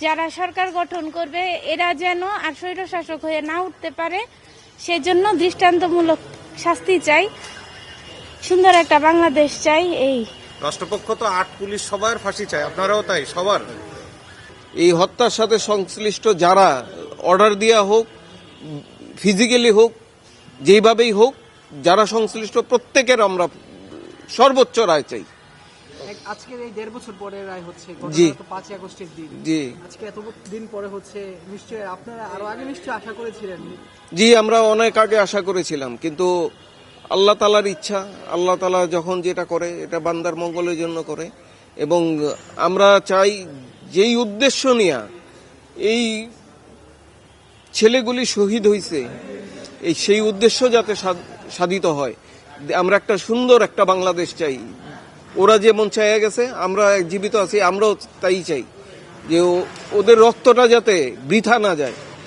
যারা সরকার গঠন করবে এরা যেন আর স্বৈরশাসক হয়ে না উঠতে পারে, সেজন্য দৃষ্টান্তমূলক শাস্তি চাই, সুন্দর একটা বাংলাদেশ চাই। এই রাষ্ট্রপক্ষ তো 8 পুলিশ সবার ফাঁসি চায়, আপনারাও তাই সবার? এই হত্যার সাথে সংশ্লিষ্ট যারা, অর্ডার দেওয়া হোক, ফিজিক্যালি হোক, যেইভাবেই হোক, যারা সংশ্লিষ্ট প্রত্যেকের আমরা সর্বোচ্চ রায় চাই। আজকের এই 1.5 বছর পরে রায় হচ্ছে, জি। 5ই আগস্টের দিন। জি আজকে এত দিন পরে হচ্ছে, নিশ্চয়ই আপনারা আরো আগে নিশ্চয়ই আশা করেছিলেন? জি, আমরা অনেক আগে আশা করেছিলাম, কিন্তু আল্লাহ তালার ইচ্ছা, আল্লাহ তালা যখন যেটা করে এটা বান্দার মঙ্গলের জন্য করে। এবং আমরা চাই যেই উদ্দেশ্য নিয়ে এই ছেলেগুলি শহীদ হয়েছে, সেই উদ্দেশ্য যাতে সাধিত হয়। আমরা একটা সুন্দর একটা বাংলাদেশ চাই। ওরা যেমন চাইয়া গেছে, আমরা জীবিত আছি, আমরাও তাই চাই যে ওদের রক্তটা যাতে বৃথা না যায়।